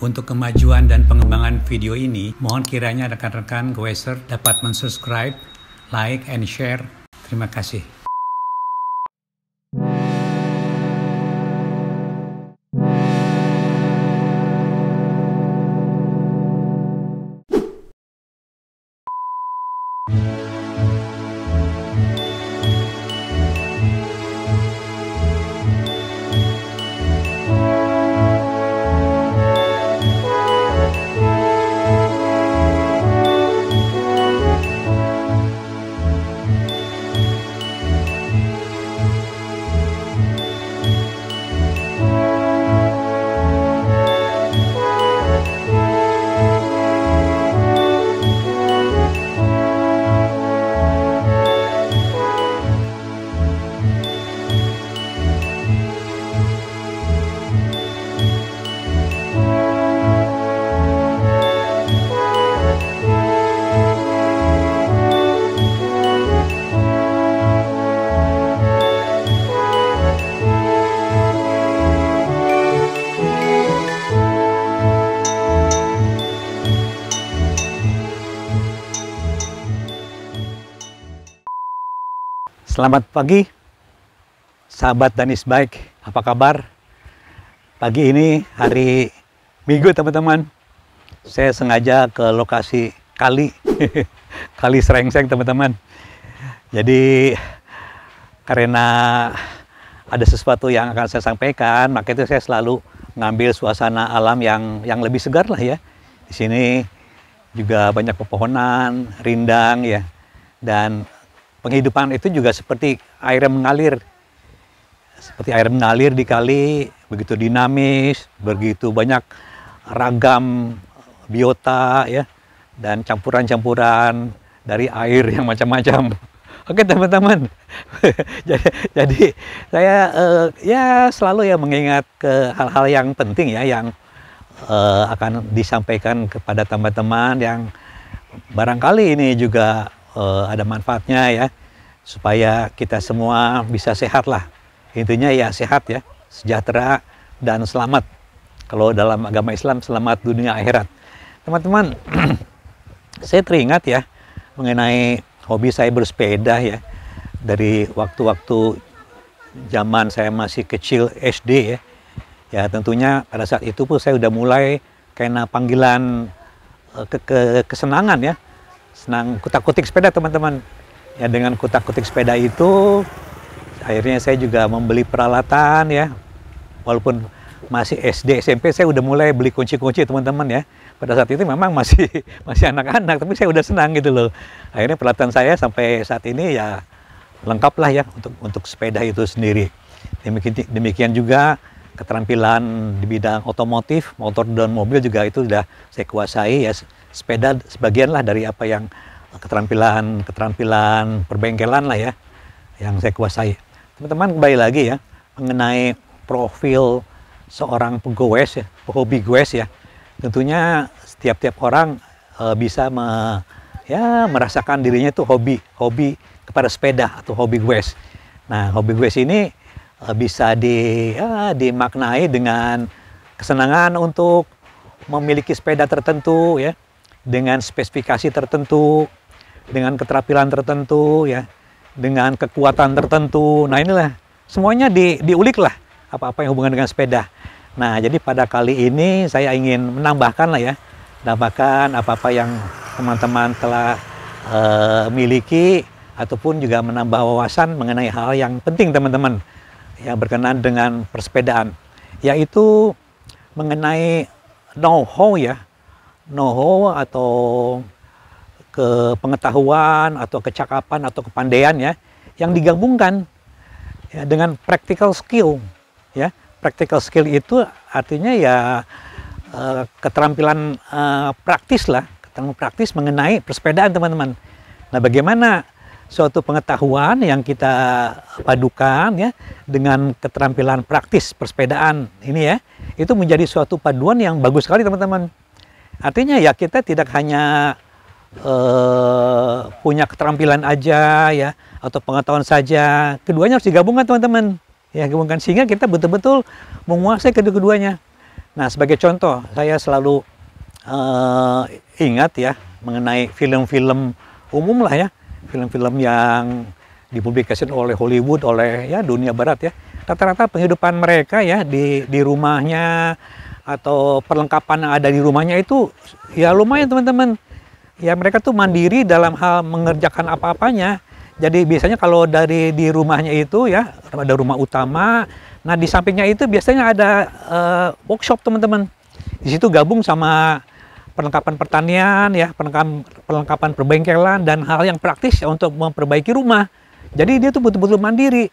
Untuk kemajuan dan pengembangan video ini, mohon kiranya rekan-rekan Goeser dapat mensubscribe, like, and share. Terima kasih. Selamat pagi, sahabat Danis Bike. Apa kabar? Pagi ini hari Minggu, teman-teman. Saya sengaja ke lokasi kali, Kali Serengseng, teman-teman. Jadi karena ada sesuatu yang akan saya sampaikan, maka itu saya selalu ngambil suasana alam yang lebih segar lah ya. Di sini juga banyak pepohonan, rindang ya, dan penghidupan itu juga seperti air yang mengalir. Seperti air mengalir di kali, begitu dinamis, begitu banyak ragam biota ya, dan campuran-campuran dari air yang macam-macam. Oke teman-teman, jadi saya ya selalu ya mengingat ke hal-hal yang penting ya, yang akan disampaikan kepada teman-teman yang barangkali ini juga ada manfaatnya ya, supaya kita semua bisa sehat lah. Intinya ya sehat ya, sejahtera dan selamat. Kalau dalam agama Islam, selamat dunia akhirat. Teman-teman, saya teringat ya mengenai hobi saya bersepeda ya, dari waktu-waktu zaman saya masih kecil SD ya. Ya tentunya pada saat itu pun saya udah mulai karena panggilan kesenangan ya, senang kutak-kutik sepeda teman-teman. Ya dengan kutak-kutik sepeda itu akhirnya saya juga membeli peralatan ya. Walaupun masih SD, SMP saya udah mulai beli kunci-kunci teman-teman ya. Pada saat itu memang masih anak-anak, tapi saya udah senang gitu loh. Akhirnya peralatan saya sampai saat ini ya lengkap lah ya untuk sepeda itu sendiri. Demikian juga keterampilan di bidang otomotif, motor dan mobil juga itu sudah saya kuasai ya. Sepeda sebagian lah dari apa yang keterampilan perbengkelan lah ya yang saya kuasai. Teman-teman, kembali lagi ya mengenai profil seorang pegoes ya, pehobi goes ya. Tentunya setiap orang bisa merasakan dirinya itu hobi kepada sepeda atau hobi goes. Nah, hobi goes ini bisa dimaknai dengan kesenangan untuk memiliki sepeda tertentu ya, dengan spesifikasi tertentu, dengan keterampilan tertentu ya, dengan kekuatan tertentu. Nah inilah semuanya diulik lah apa-apa yang hubungan dengan sepeda. Nah jadi pada kali ini saya ingin menambahkan lah ya, menambahkan apa-apa yang teman-teman telah miliki, ataupun juga menambah wawasan mengenai hal yang penting teman-teman yang berkenaan dengan persepedaan, yaitu mengenai know-how ya, know-how atau pengetahuan atau kecakapan atau kepandaian ya, yang digabungkan ya dengan practical skill ya. Practical skill itu artinya ya keterampilan praktis lah, keterampilan praktis mengenai persepedaan teman-teman. Nah bagaimana suatu pengetahuan yang kita padukan ya dengan keterampilan praktis persepedaan ini ya, itu menjadi suatu paduan yang bagus sekali teman-teman. Artinya ya kita tidak hanya punya keterampilan aja ya, atau pengetahuan saja. Keduanya harus digabungkan teman-teman. Ya, gabungkan sehingga kita betul-betul menguasai kedua-duanya. Nah, sebagai contoh, saya selalu ingat ya mengenai film-film umum lah ya, film-film yang dipublikasikan oleh Hollywood, oleh ya dunia barat ya. Rata-rata penghidupan mereka ya di rumahnya atau perlengkapan yang ada di rumahnya itu ya lumayan teman-teman. Ya mereka tuh mandiri dalam hal mengerjakan apa-apanya. Jadi biasanya kalau di rumahnya itu ya ada rumah utama. Nah di sampingnya itu biasanya ada workshop teman-teman. Di situ gabung sama perlengkapan pertanian ya, perlengkapan perbengkelan dan hal yang praktis ya, untuk memperbaiki rumah. Jadi dia tuh betul-betul mandiri.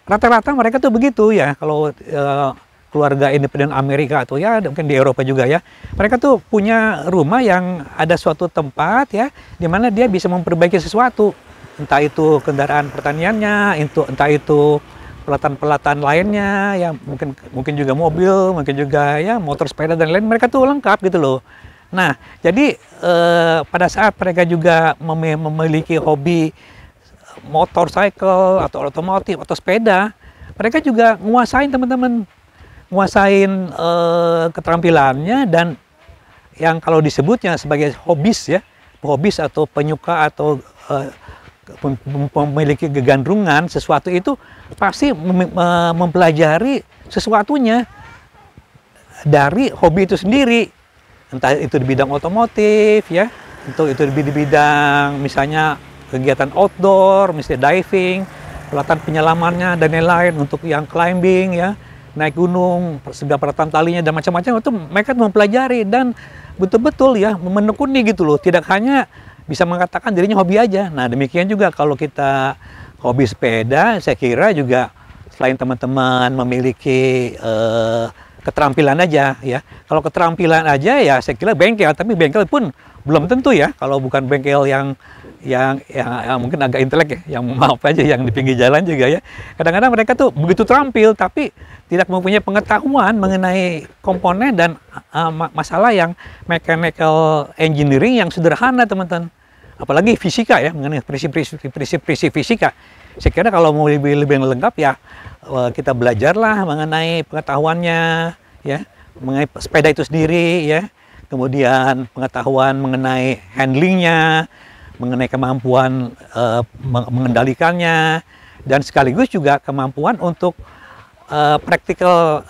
Rata-rata mereka tuh begitu ya. Kalau keluarga independen Amerika atau ya mungkin di Eropa juga ya, mereka tuh punya rumah yang ada suatu tempat ya di mana dia bisa memperbaiki sesuatu, entah itu kendaraan pertaniannya, entah itu peralatan-peralatan lainnya ya, mungkin juga mobil, mungkin juga ya motor, sepeda dan lain, mereka tuh lengkap gitu loh. Nah jadi pada saat mereka juga memiliki hobi motorcycle atau otomotif atau sepeda, mereka juga nguasain teman-teman, nguasain keterampilannya, dan yang kalau disebutnya sebagai hobis ya, hobis atau penyuka atau memiliki kegandrungan sesuatu itu pasti mempelajari sesuatunya dari hobi itu sendiri, entah itu di bidang otomotif ya, itu di bidang misalnya kegiatan outdoor, misalnya diving, peralatan penyelamannya dan lain-lain, untuk yang climbing ya, naik gunung, segala peralatan talinya dan macam-macam, itu mereka mempelajari dan betul-betul ya menekuni gitu loh, tidak hanya bisa mengatakan dirinya hobi aja. Nah demikian juga kalau kita hobi sepeda, saya kira juga selain teman-teman memiliki keterampilan aja ya, kalau keterampilan aja ya saya kira bengkel, tapi bengkel pun belum tentu ya, kalau bukan bengkel yang mungkin agak intelek ya, yang maaf aja yang di pinggir jalan juga ya. Kadang-kadang mereka tuh begitu terampil tapi tidak mempunyai pengetahuan mengenai komponen dan masalah yang mechanical engineering yang sederhana teman-teman. Apalagi fisika ya, mengenai prinsip-prinsip fisika. Saya kira kalau mau lebih lengkap ya kita belajarlah mengenai pengetahuannya ya, mengenai sepeda itu sendiri ya. Kemudian pengetahuan mengenai handlingnya, mengenai kemampuan mengendalikannya, dan sekaligus juga kemampuan untuk practical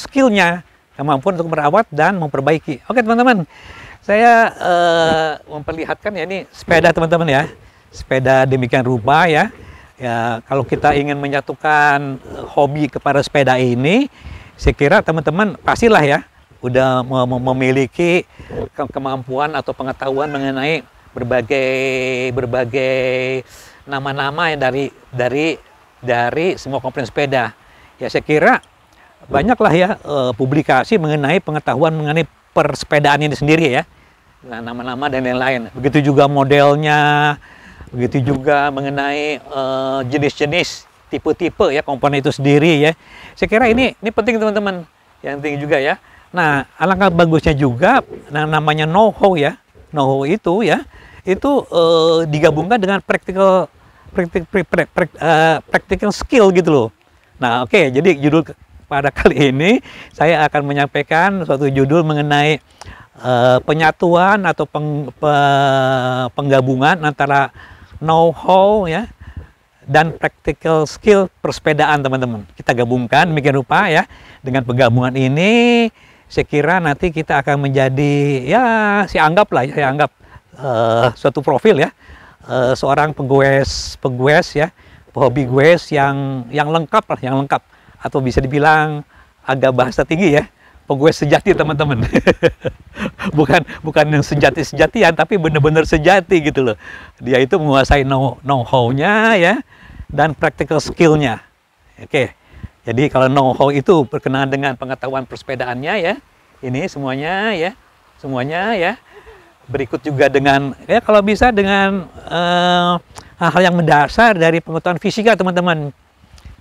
skillnya, kemampuan untuk merawat dan memperbaiki. Oke teman-teman, saya memperlihatkan ya ini sepeda teman-teman ya, sepeda demikian rupa ya. Ya kalau kita ingin menyatukan hobi kepada sepeda ini, saya kira teman-teman pastilah ya udah memiliki kemampuan atau pengetahuan mengenai berbagai nama-nama ya dari semua komponen sepeda. Ya saya kira banyaklah ya publikasi mengenai pengetahuan mengenai persepedaan ini sendiri ya. Nah, nama-nama dan lain-lain. Begitu juga modelnya, begitu juga mengenai jenis-jenis, tipe-tipe ya komponen itu sendiri ya. Saya kira ini penting teman-teman. Yang penting juga ya. Nah, alangkah bagusnya juga namanya know-how ya. Know-how itu ya, itu digabungkan dengan practical skill gitu loh. Nah, oke, jadi judul pada kali ini saya akan menyampaikan suatu judul mengenai penyatuan atau penggabungan antara know-how ya dan practical skill persepedaan teman-teman. Kita gabungkan demikian rupa ya. Dengan penggabungan ini saya kira nanti kita akan menjadi ya saya anggap suatu profil ya, seorang penggoes ya, pehobi goes yang lengkap lah, yang lengkap, atau bisa dibilang agak bahasa tinggi ya, penggoes sejati teman-teman. bukan yang sejati-sejatian, tapi benar-benar sejati gitu loh. Dia itu menguasai know-how-nya ya dan practical skill-nya. Oke. Jadi kalau know-how itu berkenaan dengan pengetahuan persepedaannya ya, ini semuanya ya. Berikut juga dengan ya kalau bisa dengan hal-hal yang mendasar dari pengetahuan fisika teman-teman.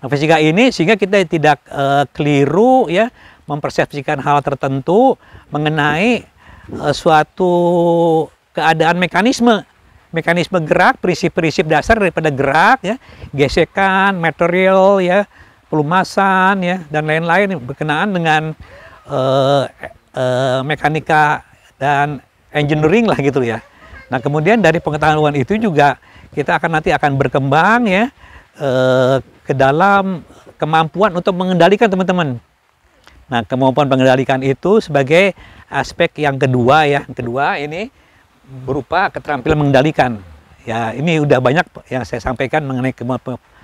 Nah, fisika ini sehingga kita tidak keliru ya mempersepsikan hal tertentu mengenai suatu keadaan mekanisme gerak, prinsip-prinsip dasar daripada gerak ya, gesekan, material ya, pelumasan ya dan lain-lain berkenaan dengan mekanika dan engineering lah gitu ya. Nah kemudian dari pengetahuan itu juga kita nanti akan berkembang ya ke dalam kemampuan untuk mengendalikan teman-teman. Nah kemampuan mengendalikan itu sebagai aspek yang kedua ya. Yang kedua ini berupa keterampilan mengendalikan. Ya ini udah banyak yang saya sampaikan mengenai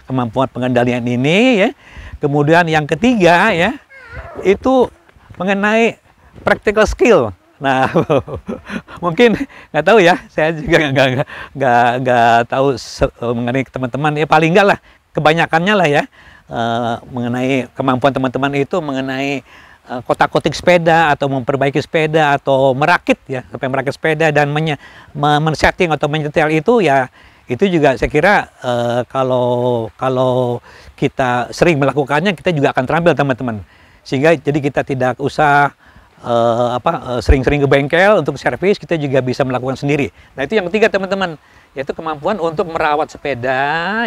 kemampuan pengendalian ini ya. Kemudian yang ketiga ya itu mengenai practical skill. Nah, mungkin nggak tahu ya, saya juga nggak tahu mengenai teman-teman. Ya paling nggak lah, kebanyakannya lah ya mengenai kemampuan teman-teman itu mengenai kotak-kotik sepeda atau memperbaiki sepeda atau merakit ya, sampai merakit sepeda dan men-setting atau menyetel itu ya. Itu juga saya kira kalau kita sering melakukannya kita juga akan terampil teman-teman. Sehingga jadi kita tidak usah sering-sering ke bengkel untuk servis, kita juga bisa melakukan sendiri. Nah itu yang ketiga teman-teman, yaitu kemampuan untuk merawat sepeda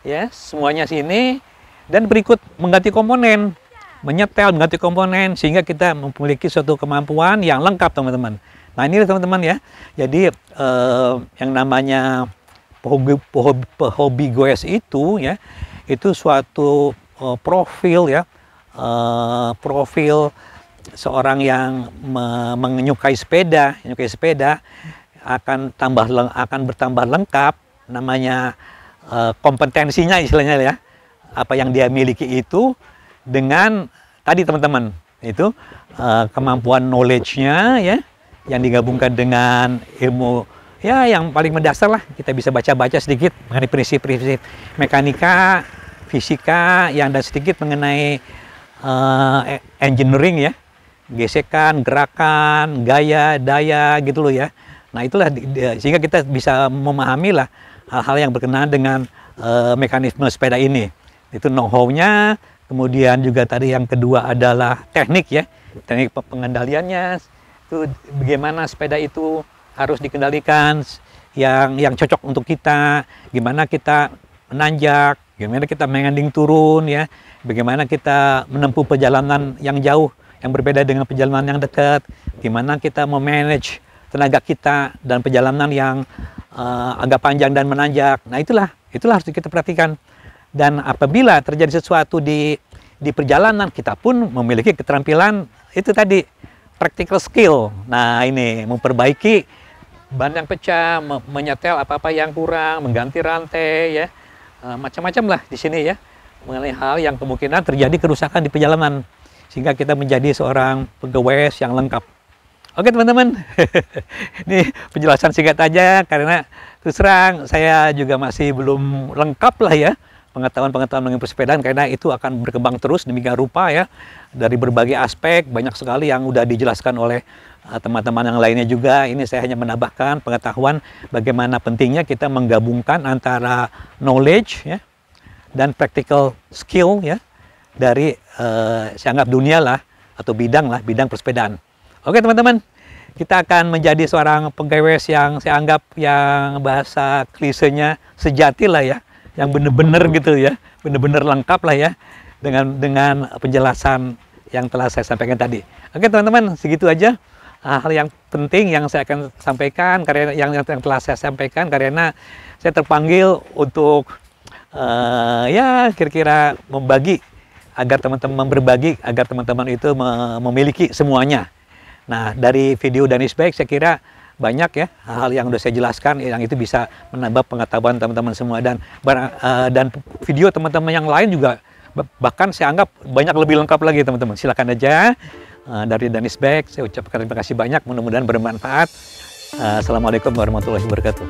ya semuanya sini, dan berikut mengganti komponen, menyetel, mengganti komponen, sehingga kita memiliki suatu kemampuan yang lengkap teman-teman. Nah ini teman-teman ya, jadi yang namanya hobi goes itu ya, itu suatu profil ya, profil seorang yang menyukai sepeda akan bertambah lengkap namanya kompetensinya istilahnya ya, apa yang dia miliki itu dengan tadi teman-teman itu kemampuan knowledge-nya ya yang digabungkan dengan ilmu ya yang paling mendasar lah, kita bisa baca-baca sedikit mengenai prinsip-prinsip mekanika, fisika yang dan sedikit mengenai engineering ya, gesekan, gerakan, gaya, daya gitu loh ya. Nah itulah sehingga kita bisa memahami lah hal-hal yang berkenaan dengan mekanisme sepeda ini. Itu know-how-nya, kemudian juga tadi yang kedua adalah teknik ya, teknik pengendaliannya, itu bagaimana sepeda itu harus dikendalikan yang cocok untuk kita, gimana kita menanjak, gimana kita menganding turun ya, bagaimana kita menempuh perjalanan yang jauh yang berbeda dengan perjalanan yang dekat, gimana kita memanage tenaga kita dan perjalanan yang agak panjang dan menanjak. Nah itulah harus kita perhatikan. Dan apabila terjadi sesuatu di perjalanan, kita pun memiliki keterampilan itu tadi, practical skill. Nah ini memperbaiki ban yang pecah, menyetel apa-apa yang kurang, mengganti rantai ya, macam-macam lah di sini ya, mengenai hal yang kemungkinan terjadi kerusakan di perjalanan, sehingga kita menjadi seorang pegawai yang lengkap. Oke teman-teman, ini penjelasan singkat aja karena terus terang saya juga masih belum lengkap lah ya pengetahuan-pengetahuan mengenai persepedaan, karena itu akan berkembang terus demikian rupa ya, dari berbagai aspek, banyak sekali yang udah dijelaskan oleh teman-teman yang lainnya juga. Ini saya hanya menambahkan pengetahuan bagaimana pentingnya kita menggabungkan antara knowledge ya dan practical skill ya dari saya anggap dunia lah atau bidang persepedaan. Oke teman-teman, kita akan menjadi seorang pegawai yang saya anggap yang bahasa klisenya sejati lah ya, yang benar-benar gitu ya, benar-benar lengkap lah ya dengan penjelasan yang telah saya sampaikan tadi. Oke teman-teman, segitu aja hal yang penting yang saya akan sampaikan, karena yang telah saya sampaikan, karena saya terpanggil untuk ya kira-kira membagi agar teman-teman berbagi, agar teman-teman itu memiliki semuanya. Nah, dari video Danis Bike saya kira banyak ya hal yang sudah saya jelaskan yang itu bisa menambah pengetahuan teman-teman semua, dan video teman-teman yang lain juga bahkan saya anggap banyak lebih lengkap lagi teman-teman. Silakan aja dari Danis Bike saya ucapkan terima kasih banyak, mudah-mudahan bermanfaat. Assalamualaikum warahmatullahi wabarakatuh.